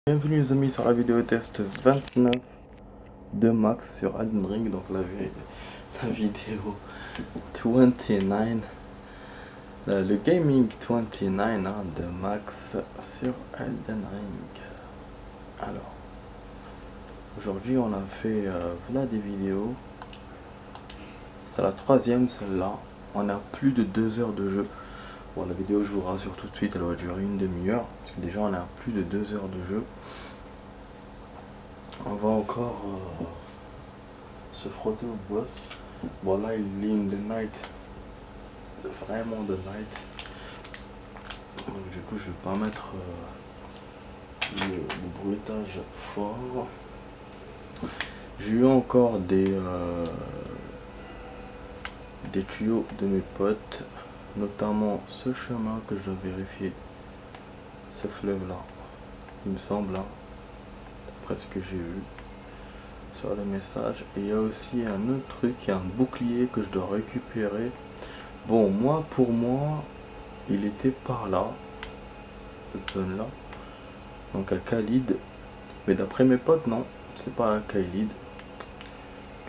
Bienvenue les amis sur la vidéo test 29 de Max sur Elden Ring, donc la vidéo 29, le gaming 29 de Max sur Elden Ring. Alors, aujourd'hui on a fait voilà des vidéos, c'est la troisième celle-là, on a plus de 2 heures de jeu. Bon, la vidéo, je vous rassure tout de suite, elle va durer une demi-heure, parce que déjà on a plus de 2 heures de jeu. On va encore se frotter au boss. Bon là il est in the night, vraiment the night. Donc du coup je vais pas mettre le bruitage fort. J'ai eu encore des tuyaux de mes potes, notamment ce chemin que je dois vérifier, ce fleuve là, il me semble, hein, d'après ce que j'ai vu sur le message. Et il y a aussi un autre truc, il y a un bouclier que je dois récupérer. Bon, moi, pour moi, il était par là, cette zone là, donc à Khalid, mais d'après mes potes non, c'est pas à Khalid.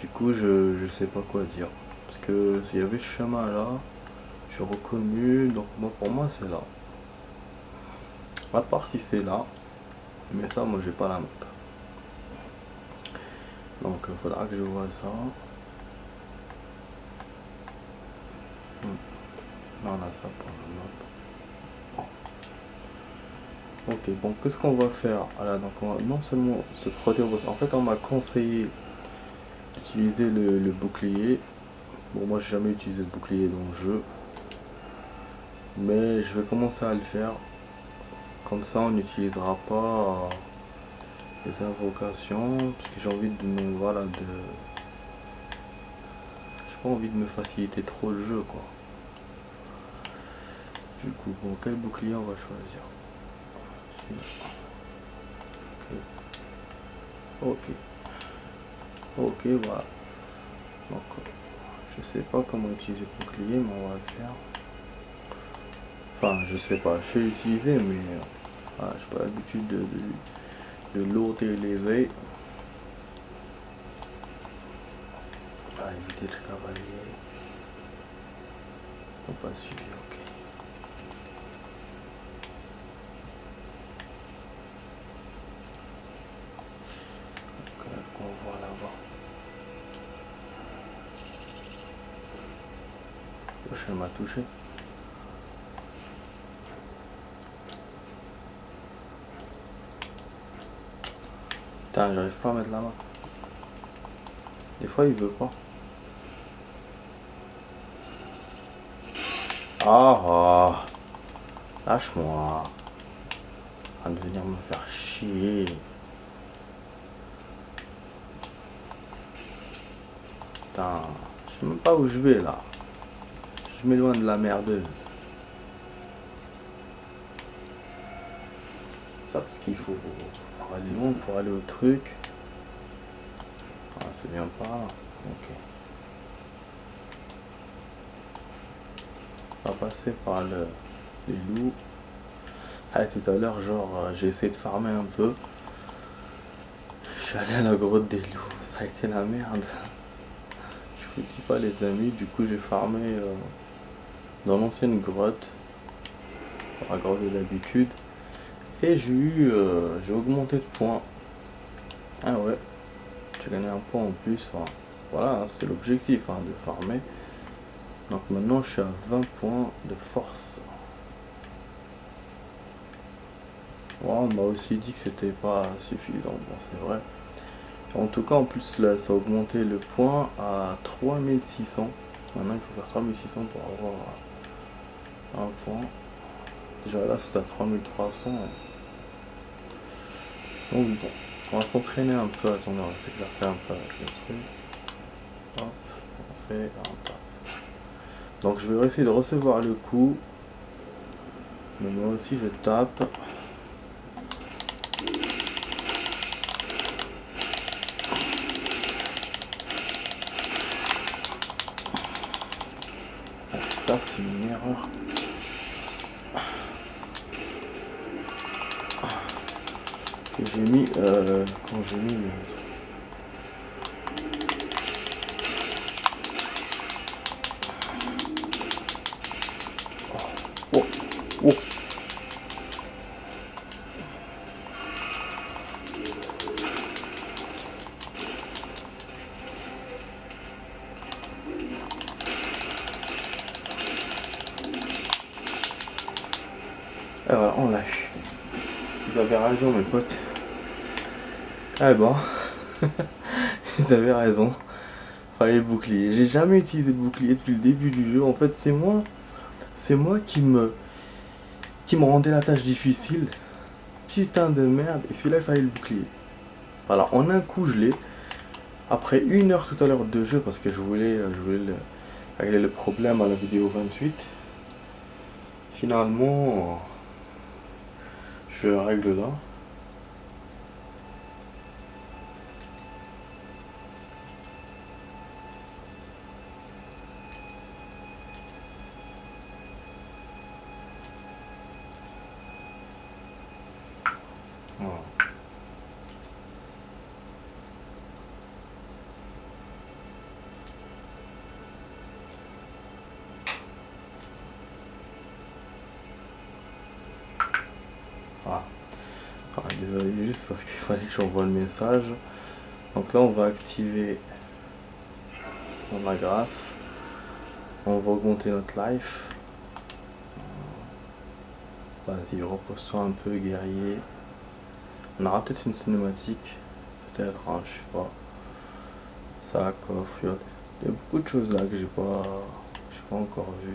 Du coup je sais pas quoi dire, parce que s'il y avait ce chemin là, j'ai reconnu, donc moi pour moi c'est là, à part si c'est là, mais ça moi j'ai pas la map, donc il faudra que je vois ça. Non, on a ça pour la map. Ok, bon, qu'est-ce qu'on va faire? Voilà, donc on va non seulement se frotter au boss, en fait on m'a conseillé d'utiliser le bouclier. Bon, moi j'ai jamais utilisé le bouclier dans le jeu, mais je vais commencer à le faire, comme ça on n'utilisera pas les invocations, parce que j'ai envie de me, voilà, j'ai pas envie de me faciliter trop le jeu quoi. Du coup, bon, quel bouclier on va choisir? Ok, ok, voilà. Donc je sais pas comment utiliser le bouclier, mais on va le faire. Enfin, je sais pas, je sais l'utiliser, mais voilà, j'ai pas l'habitude de lourder les ailes. Ah, éviter le cavalier. On pas suivi, ok. Donc, qu'on voit là-bas. Wesh, elle m'a touché. Putain, j'arrive pas à mettre la main. Des fois, il veut pas. Ah ah, lâche-moi. En train de venir me faire chier. Putain, je sais même pas où je vais là. Je m'éloigne de la merdeuse. Ça, parce qu'il faut pour aller loin, pour aller au truc. Ah, c'est bien pas là. Ok. On va passer par les loups. Ah, tout à l'heure, genre, j'ai essayé de farmer un peu. Je suis allé à la grotte des loups. Ça a été la merde. Je vous dis pas les amis, du coup j'ai farmé dans l'ancienne grotte, la grotte de d'habitude, et j'ai augmenté de points. Ah ouais, j'ai gagné un point en plus. Enfin, voilà, c'est l'objectif hein, de farmer. Donc maintenant je suis à 20 points de force. Ouais, on m'a aussi dit que c'était pas suffisant, bon c'est vrai. En tout cas en plus là ça a augmenté le point à 3600. Maintenant il faut faire 3600 pour avoir un point. Déjà là c'est à 3300. Donc bon, on va s'entraîner un peu. Attendez, on va s'exercer un peu avec le truc. Hop, on fait un tape. Donc je vais essayer de recevoir le coup. Mais moi aussi je tape. Ça c'est une erreur. Ok, que j'ai mis quand j'ai mis oh, oh. Et voilà, on l'a eu. Vous avez raison mes potes. Ah ben, ils avaient raison. Fallait le bouclier. J'ai jamais utilisé le bouclier depuis le début du jeu. En fait, c'est moi qui me rendait la tâche difficile. Putain de merde. Et celui-là, il fallait le bouclier. Voilà, en un coup, je l'ai. Après 1 heure tout à l'heure de jeu, parce que je voulais régler le problème à la vidéo 28. Finalement, je le règle là. Voilà. Voilà. Ah, désolé, juste parce qu'il fallait que j'envoie le message. Donc là, on va activer la grâce. On va augmenter notre life. Vas-y, repose-toi un peu, guerrier. On aura peut-être une cinématique. Peut-être, hein, je sais pas. Ça, coffre. Il y a beaucoup de choses là que j'ai pas encore vu.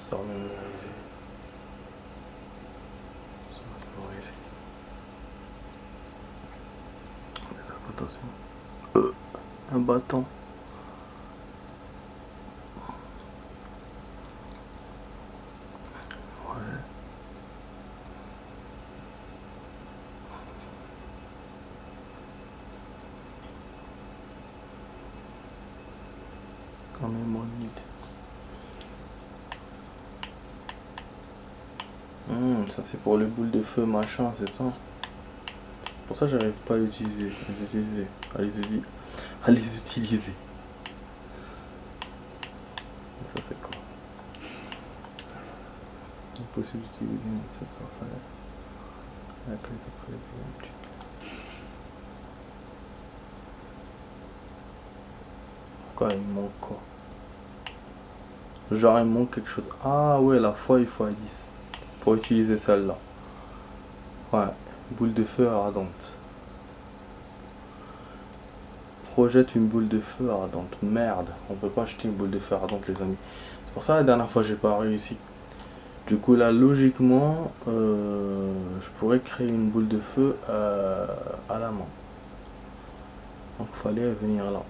Sort mémorisé. Attention. Un bâton. Ouais. Quand même en minute. Ça c'est pour les boules de feu machin, c'est ça. Pour ça j'arrive pas à l'utiliser. À les utiliser. Et ça c'est quoi? Impossible d'utiliser 700 salaires. La clé après les pourquoi il me manque quoi? Genre il me manque quelque chose. Ah ouais, la fois il faut à 10. Pour utiliser celle-là. Ouais. Boule de feu ardente. Projette une boule de feu ardente. Merde, on peut pas acheter une boule de feu ardente les amis. C'est pour ça la dernière fois j'ai pas réussi. Du coup là logiquement je pourrais créer une boule de feu à la main. Donc fallait venir là.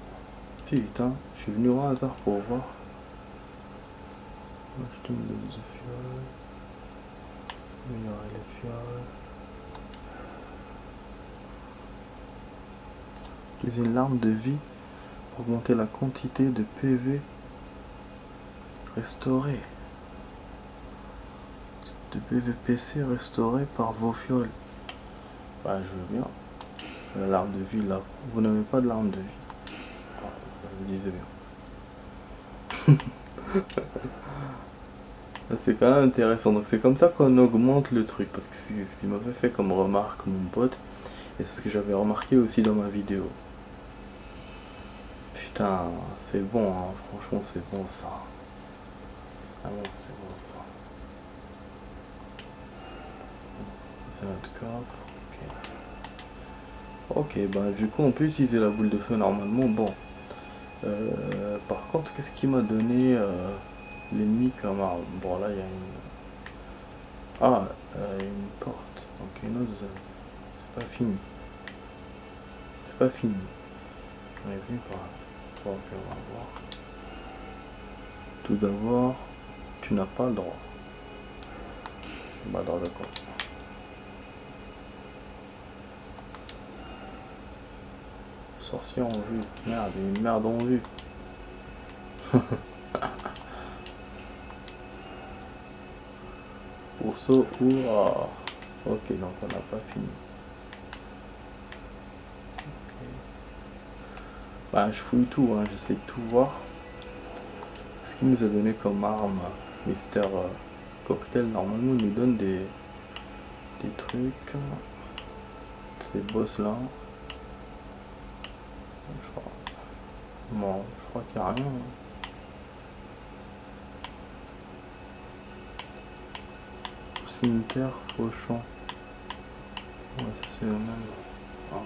Putain, je suis venu au hasard pour voir. Acheter une dose de fiole. Améliorer les fioles. Utiliser une larme de vie pour augmenter la quantité de PV restaurée. De PVPC restauré par vos fioles. Bah je veux bien. La larme de vie là. Vous n'avez pas de larme de vie. Ah, je vous disais bien. C'est quand même intéressant. Donc c'est comme ça qu'on augmente le truc. Parce que c'est ce qu'il m'avait fait comme remarque mon pote. Et c'est ce que j'avais remarqué aussi dans ma vidéo. Putain, c'est bon, hein. Franchement c'est bon ça. Vraiment c'est bon ça. Ça c'est notre coffre. Ok, bah du coup on peut utiliser la boule de feu normalement. Bon. Par contre, qu'est-ce qui m'a donné l'ennemi comme arme? Bon là il y a une... Ah, une porte. Ok, une autre zone. C'est pas fini. C'est pas fini. On est venu par là. Bon, ok, on va voir. Tout d'abord, tu n'as pas le droit. Pas le droit de quoi? Sorcier en vue. Merde, une merde en vue. Pour ça, ouah. Ok, donc on n'a pas fini. Bah, je fouille tout, hein, j'essaie de tout voir. Ce qu'il nous a donné comme arme, Mister Cocktail, normalement il nous donne des trucs. Ces boss là. Bon, je crois qu'il n'y a rien. Cimetière, Fauchon. Ouais, c'est le même. Ah.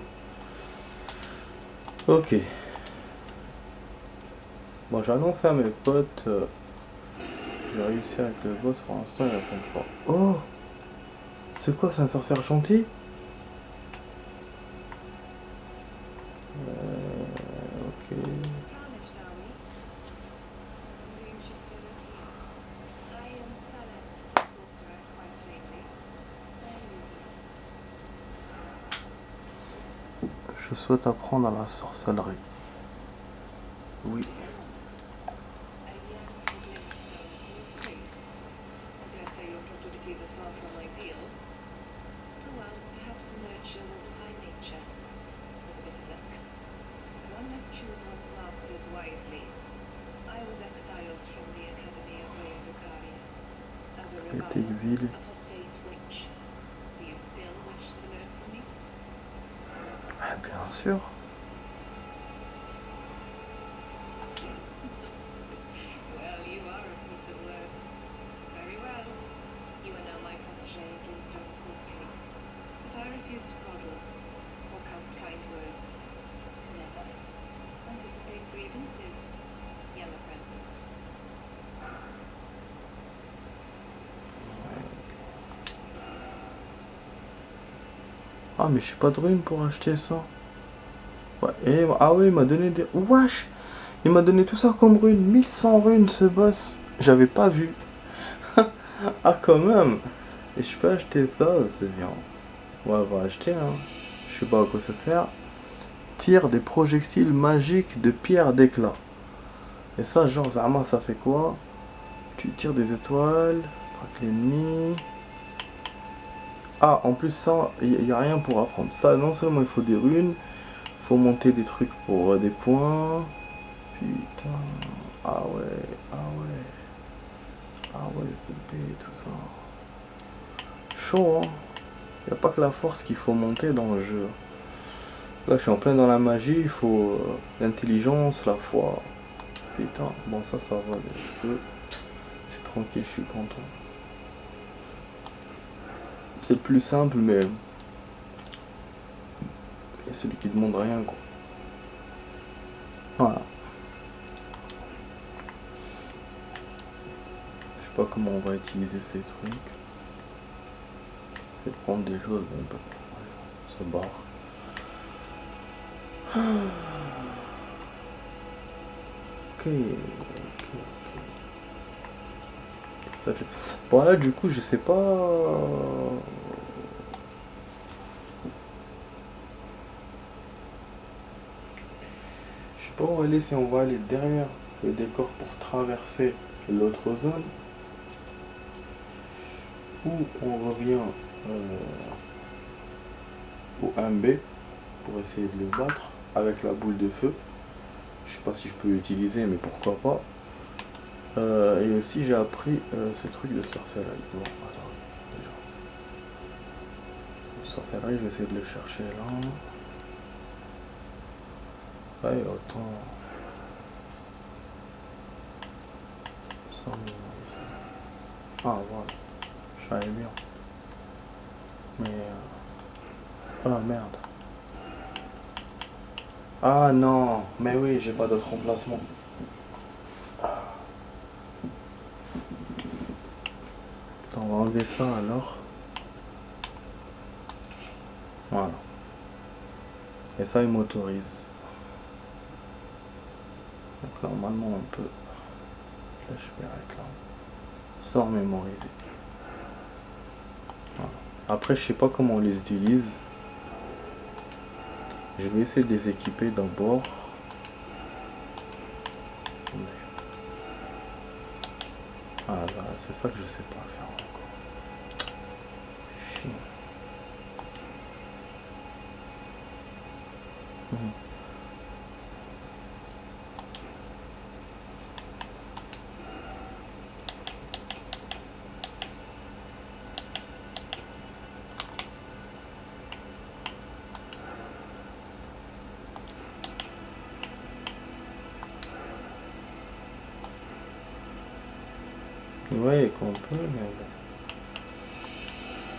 Ok. Bon, j'ai annoncé à mes potes. J'ai réussi avec le boss, pour l'instant il répond pas. Oh! C'est quoi, c'est un sorcière gentil? Ok. Je souhaite apprendre à la sorcellerie. Oui. J'ai été exilé. Ah, bien sûr. Ah, mais je suis pas de rune pour acheter ça. Ouais, ah oui, il m'a donné des... Wesh! Il m'a donné tout ça comme rune. 1100 runes ce boss. J'avais pas vu. Ah, quand même. Et je peux acheter ça, c'est bien. Ouais, on va acheter, hein. Je sais pas à quoi ça sert. Tire des projectiles magiques de pierre d'éclat. Et ça, genre, Zama, ça fait quoi? Tu tires des étoiles, traque l'ennemi. Ah, en plus, ça, il n'y a rien pour apprendre. Ça, non seulement il faut des runes, faut monter des trucs pour des points. Putain. Ah ouais, ah ouais. Ah ouais, ZP, tout ça. Chaud, hein. Il n'y a pas que la force qu'il faut monter dans le jeu. Là, je suis en plein dans la magie, il faut l'intelligence, la foi. Putain, bon, ça va. Je suis tranquille, je suis content. C'est plus simple, mais c'est lui qui demande rien, quoi. Voilà. Je sais pas comment on va utiliser ces trucs. C'est prendre des choses, bon, bah, ça barre. Ok. Ça fait... Bon là du coup je sais pas. Je sais pas où aller, si on va aller derrière le décor pour traverser l'autre zone. Ou on revient au 1B pour essayer de le battre avec la boule de feu. Je sais pas si je peux l'utiliser, mais pourquoi pas. Et aussi j'ai appris ce truc de sorcellerie. Bon, attends, déjà. Sorcellerie, je vais essayer de le chercher là. Ouais, autant. Ah voilà, je savais bien. Mais... Ah merde. Ah non, mais oui, j'ai pas d'autre remplacement. Attends, on va enlever ça alors. Voilà. Et ça, il m'autorise. Donc normalement, on peut... Là, je vais réclamer. Sans mémoriser. Voilà. Après, je sais pas comment on les utilise. Je vais essayer de les équiper d'abord. Ah là, c'est ça que je sais pas faire encore. Chiant. Ouais, qu'on peut, mais bon.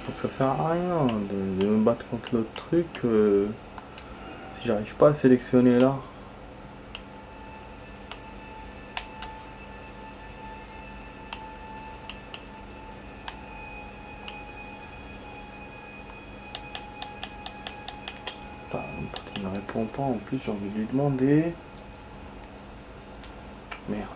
Donc ça sert à rien de me battre contre l'autre truc si j'arrive pas à sélectionner là. Bah, mon pote il me répond pas, en plus j'ai envie de lui demander. Merde.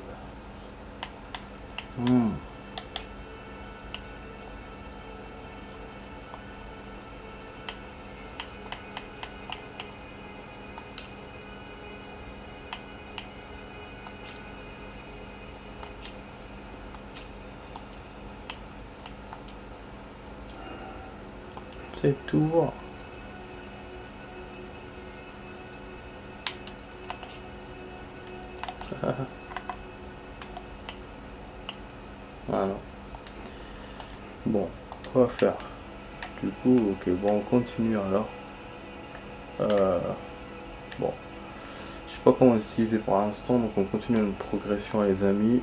C'est tout. Voilà. Bon, quoi faire? Du coup, ok, bon, on continue alors. Bon, je sais pas comment utiliser pour l'instant, donc on continue notre progression les amis.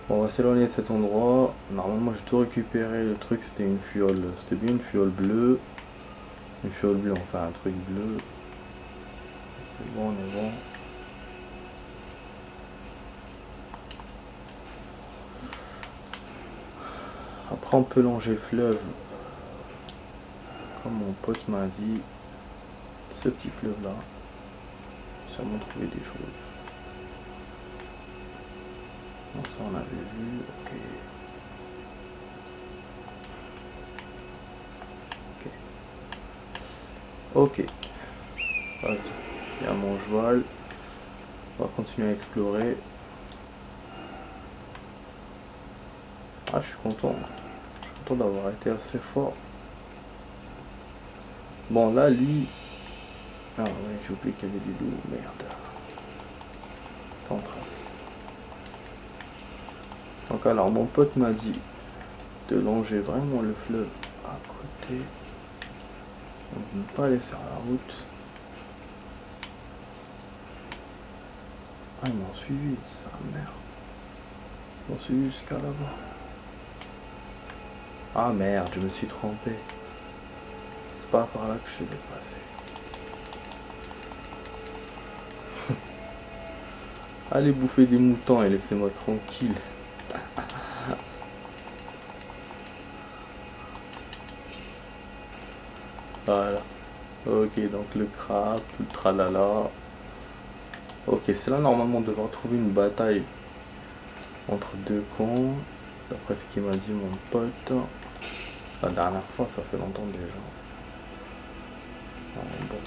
Bon, on va s'éloigner de cet endroit. Normalement, j'ai tout récupéré. Le truc, c'était une fiole. C'était bien une fiole bleue. Une fiole bleue, enfin un truc bleu. C'est bon, on est bon. Après, on peut longer le fleuve. Comme mon pote m'a dit, ce petit fleuve là, ça m'a trouvé des choses. Bon, ça on avait vu, ok. Ok. Vas-y. Il y a mon cheval. On va continuer à explorer. Ah, je suis content. Je suis content d'avoir été assez fort. Bon, là, lui... Ah ouais, j'ai oublié qu'il y avait des loups. Merde. Pas en trace. Donc alors, mon pote m'a dit de longer vraiment le fleuve à côté. On ne pas aller sur la route. Ah, ils m'ont suivi, ça merde. Ils m'ont suivi jusqu'à là-bas. Ah merde, je me suis trompé. C'est pas par là que je devais passer. Allez bouffer des moutons et laissez-moi tranquille. Voilà. Ok, donc le crabe, tout le tralala. Ok, c'est là normalement on devrait trouver une bataille entre deux camps. D'après ce qu'il m'a dit mon pote. La dernière fois, ça fait longtemps déjà. Ah, bon.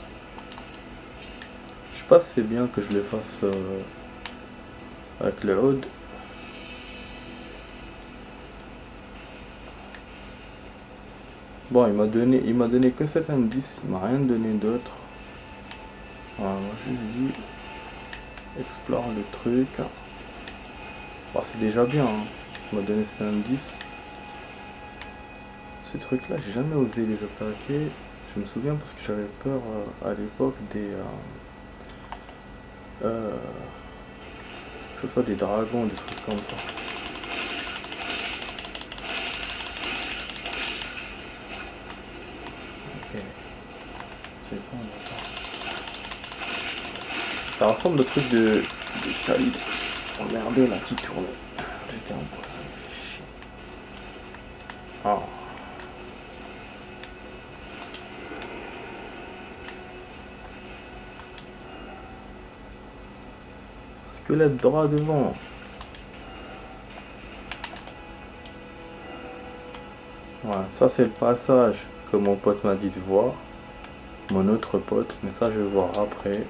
Je sais pas si c'est bien que je les fasse avec le HUD. Bon, il m'a donné que cet indice, il m'a rien donné d'autre. Voilà, moi je lui dis explore le truc. Bon, c'est déjà bien, hein. Il m'a donné cet indice. Ces trucs là, j'ai jamais osé les attaquer. Je me souviens parce que j'avais peur à l'époque des que ce soit des dragons, des trucs comme ça. Ok, c'est ça, d'accord. Ça ressemble au truc de Khalid. Emmerdé là qui tourne. J'étais en quoi, ça me fait chier. Ah. Squelette droit devant. Voilà, ça c'est le passage que mon pote m'a dit de voir. Mon autre pote, mais ça je vais voir après.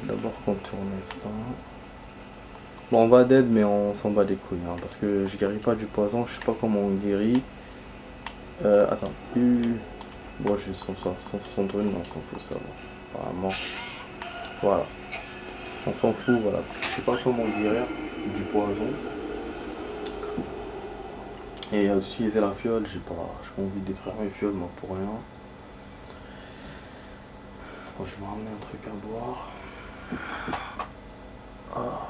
D'abord contourner ça. Bon, on va d'aide, mais on s'en bat les couilles, hein, parce que je guéris pas du poison, je sais pas comment on guérit. Attends. Bon, j'ai son drone, mais on s'en fout, ça va. Apparemment. Voilà. On s'en fout, voilà, parce que je sais pas comment guérir du poison. Et utiliser la fiole, j'ai pas envie de détruire mes fioles, moi, pour rien. Bon, je vais me ramener un truc à boire. Ah.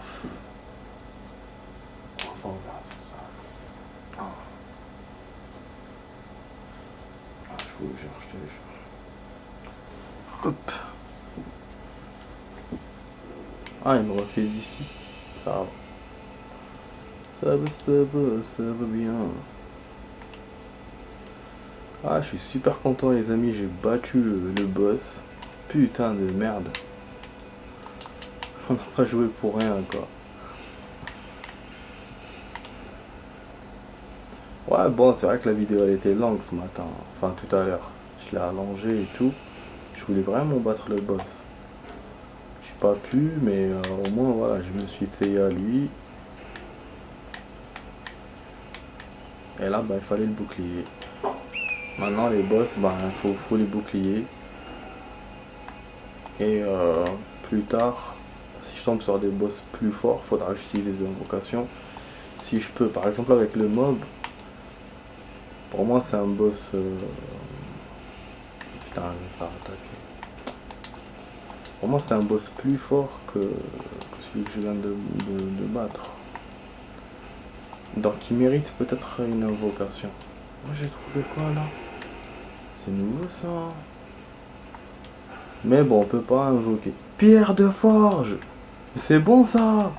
vous jure, je te jure. Hop. Ah, il me refait d'ici. Ça va. Ça va bien. Ah, je suis super content les amis, j'ai battu le boss. Putain de merde. On n'a pas joué pour rien quoi. Ouais, bon, c'est vrai que la vidéo elle était longue ce matin. Enfin, tout à l'heure. Je l'ai allongée et tout. Je voulais vraiment battre le boss. J'ai pas pu, mais au moins, voilà, je me suis essayé à lui. Et là, bah, il fallait le bouclier. Maintenant, les boss, bah, faut les bouclier. Et plus tard, si je tombe sur des boss plus forts, faudra que j'utilise des invocations. Si je peux, par exemple avec le mob, pour moi c'est un boss... Putain, je vais pas attaquer. Pour moi c'est un boss plus fort que celui que je viens de battre. Donc il mérite peut-être une invocation. Moi j'ai trouvé quoi là? C'est nouveau ça. Mais bon, on peut pas invoquer. Pierre de forge! C'est bon ça!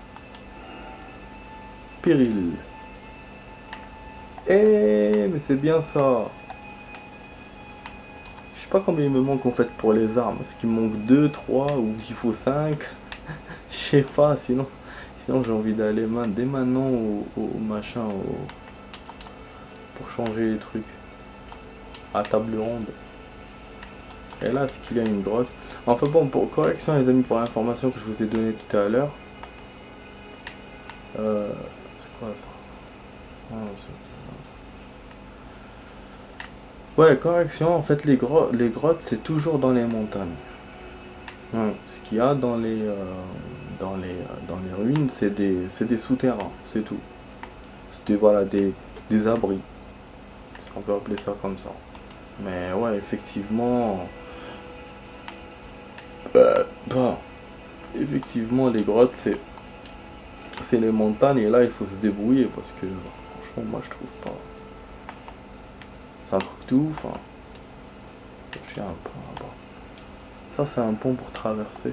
Péril. Eh, mais c'est bien ça. Je sais pas combien il me manque en fait pour les armes. Est-ce qu'il me manque 2, 3 ou il faut 5? Je sais pas, sinon j'ai envie d'aller dès maintenant au machin, pour changer les trucs. À table ronde. Et là, est-ce qu'il y a une grotte? Enfin bon, pour correction les amis, pour l'information que je vous ai donnée tout à l'heure. C'est quoi ça? Ouais, correction, en fait les grottes c'est toujours dans les montagnes. Ouais, ce qu'il y a dans les ruines, c'est des souterrains, c'est tout. C'était voilà des abris. On peut appeler ça comme ça. Mais ouais, effectivement, bah, effectivement les grottes c'est les montagnes et là il faut se débrouiller parce que franchement moi je trouve pas. C'est un truc de ouf. Hein. J'ai un pont là-bas. Ça c'est un pont pour traverser.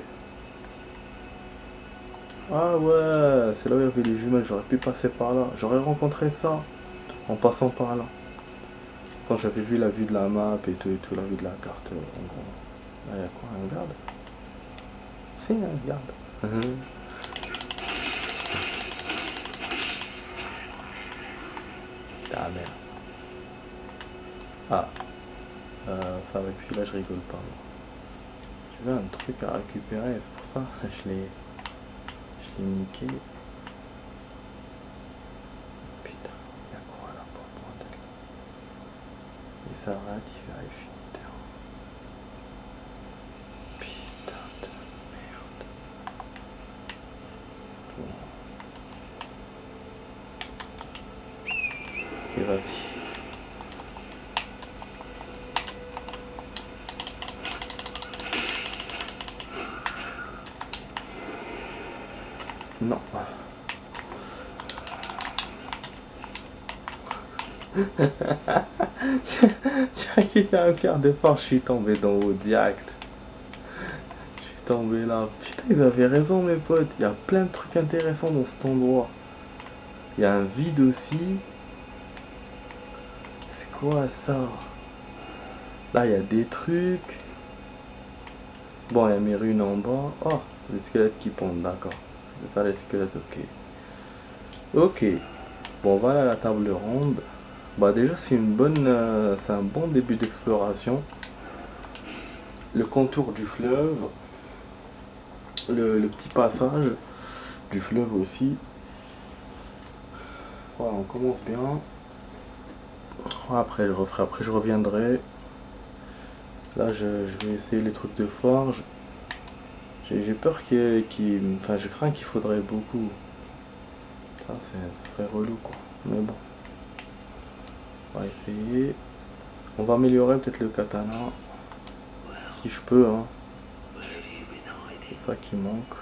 Ah ouais, c'est là où il y avait les jumelles, j'aurais pu passer par là. J'aurais rencontré ça en passant par là. Quand j'avais vu la vue de la map et tout, la vue de la carte, en gros. Là, il y a quoi, un garde? Si, il y a un garde. Ah merde. Ah. Ça avec celui-là, je rigole pas. J'avais un truc à récupérer, c'est pour ça je l'ai niqué. Putain, il y a quoi là pour pointer là? Il s'arrête, il vérifie le terrain. Putain de merde. Bon. Et vas-y. Non. J'ai fait un pierre de force, je suis tombé dans haut direct. Je suis tombé là. Putain, ils avaient raison mes potes. Il y a plein de trucs intéressants dans cet endroit. Il y a un vide aussi. C'est quoi ça? Là, il y a des trucs. Bon, il y a mes runes en bas. Oh, les squelettes qui pondent, d'accord. C'est ça les squelettes, ok. Ok. Bon, voilà la table ronde. Bah déjà c'est c'est un bon début d'exploration. Le contour du fleuve, le petit passage du fleuve aussi. Voilà, on commence bien. Après je referai, après je reviendrai. Là je vais essayer les trucs de forge. J'ai peur enfin je crains qu'il faudrait beaucoup. Ça serait relou quoi. Mais bon. On va essayer. On va améliorer peut-être le katana. Si je peux, hein. C'est ça qui manque.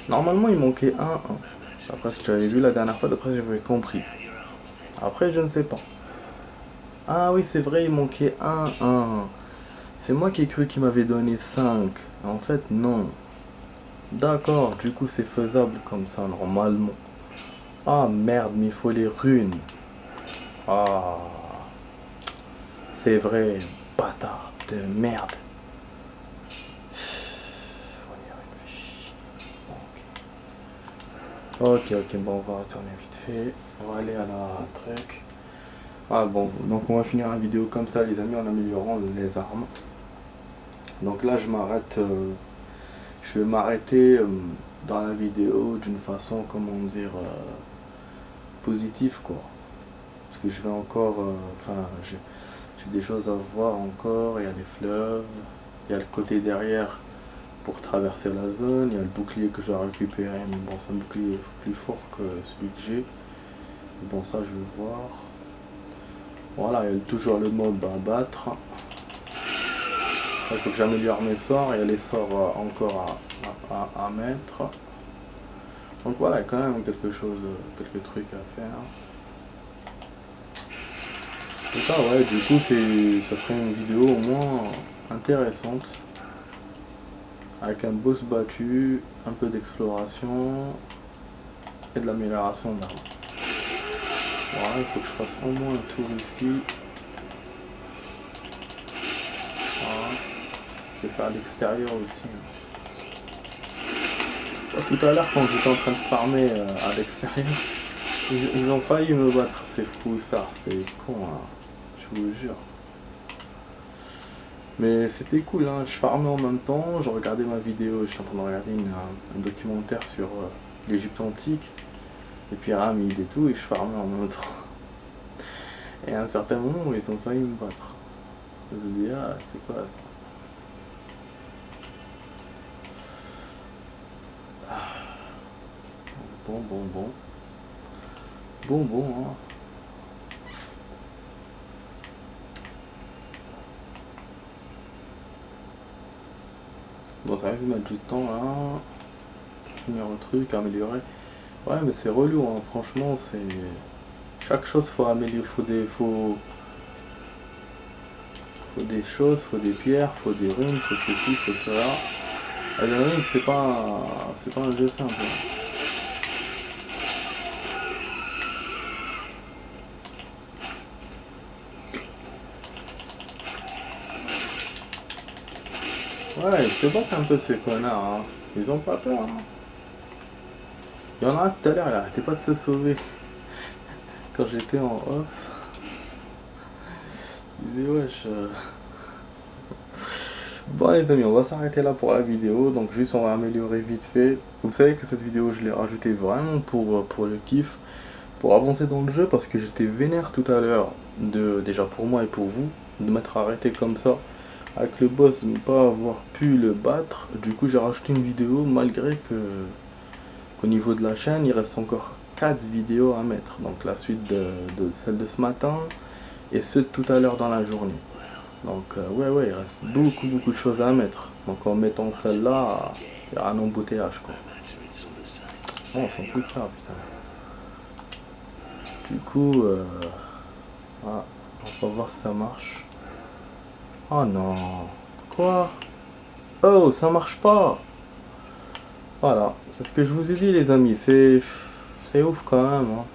Normalement, il manquait un. Hein. Après ce que j'avais vu la dernière fois, d'après j'avais compris. Après, je ne sais pas. Ah oui, c'est vrai, il manquait un. C'est moi qui ai cru qu'il m'avait donné 5. En fait, non. D'accord, du coup, c'est faisable comme ça, normalement. Ah merde, mais il faut les runes. Ah, c'est vrai, bâtard de merde. Ok, bon, on va retourner vite fait. On va aller à la truc. Ah bon, donc on va finir la vidéo comme ça, les amis, en améliorant les armes. Donc là, je vais m'arrêter dans la vidéo d'une façon, comment dire, positive, quoi. Parce que je vais encore, enfin, j'ai des choses à voir encore. Il y a les fleuves, il y a le côté derrière pour traverser la zone, il y a le bouclier que je dois récupérer, mais bon, c'est un bouclier plus fort que celui que j'ai. Bon, ça, je vais voir. Voilà, il y a toujours le mob à battre. Il faut que j'améliore mes sorts, il y a les sorts encore à mettre. Donc voilà, il y a quand même quelque chose, quelques trucs à faire. Et ça, ouais, du coup, ça serait une vidéo au moins intéressante. Avec un boss battu, un peu d'exploration et de l'amélioration d'armes. Voilà, il faut que je fasse au moins un tour ici. Voilà. Je vais faire à l'extérieur aussi. Tout à l'heure, quand j'étais en train de farmer à l'extérieur, ils ont failli me battre. C'est fou ça, c'est con, hein. Je vous jure. Mais c'était cool, hein. Je farmais en même temps, je regardais ma vidéo, j'étais en train de regarder un documentaire sur l'Égypte antique, et pyramides et tout, et je farmais en même temps. Et à un certain moment, ils ont failli me battre. Je me disais, ah, c'est quoi ça? Bon, hein. Bon, ça risque de mettre du temps là. Finir le truc, améliorer. Ouais, mais c'est relou, hein. Franchement, c'est. Chaque chose, faut améliorer. Faut des choses, faut des pierres, faut des runes, faut ceci, faut cela. Elden Ring, c'est pas un jeu simple, hein. Ouais, ils se battent un peu ces connards, hein. Ils ont pas peur, hein. Il y en a un tout à l'heure, il arrêtait pas de se sauver. Quand j'étais en off, il disait wesh. Bon les amis, on va s'arrêter là pour la vidéo. Donc juste on va améliorer vite fait. Vous savez que cette vidéo je l'ai rajoutée vraiment pour le kiff. Pour avancer dans le jeu parce que j'étais vénère tout à l'heure. Déjà pour moi et pour vous. De m'être arrêté comme ça. Avec le boss, ne pas avoir pu le battre. Du coup j'ai rajouté une vidéo malgré qu'au niveau de la chaîne il reste encore 4 vidéos à mettre. Donc la suite de celle de ce matin et ceux de tout à l'heure dans la journée. Donc ouais, il reste beaucoup de choses à mettre. Donc en mettant celle-là, il y aura un embouteillage quoi. Bon, on s'en fout de ça, putain. Du coup, voilà, on va voir si ça marche. Oh non. Quoi? Oh, ça marche pas. Voilà, c'est ce que je vous ai dit les amis, c'est ouf quand même, hein.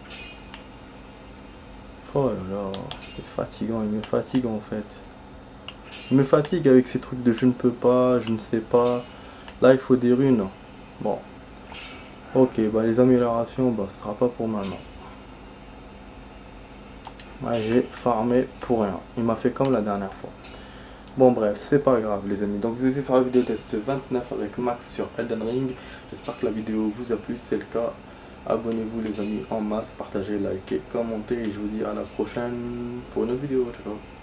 Oh là là, c'est fatigant, il me fatigue en fait. Il me fatigue avec ces trucs de je ne peux pas, je ne sais pas. Là il faut des runes. Bon. Ok, bah les améliorations, bah ce sera pas pour maintenant. Ouais, j'ai farmé pour rien. Il m'a fait comme la dernière fois. Bon bref, c'est pas grave les amis. Donc vous étiez sur la vidéo test 29 avec Max sur Elden Ring. J'espère que la vidéo vous a plu. Si c'est le cas, abonnez-vous les amis en masse, partagez, likez, commentez. Et je vous dis à la prochaine pour une autre vidéo. Ciao, ciao.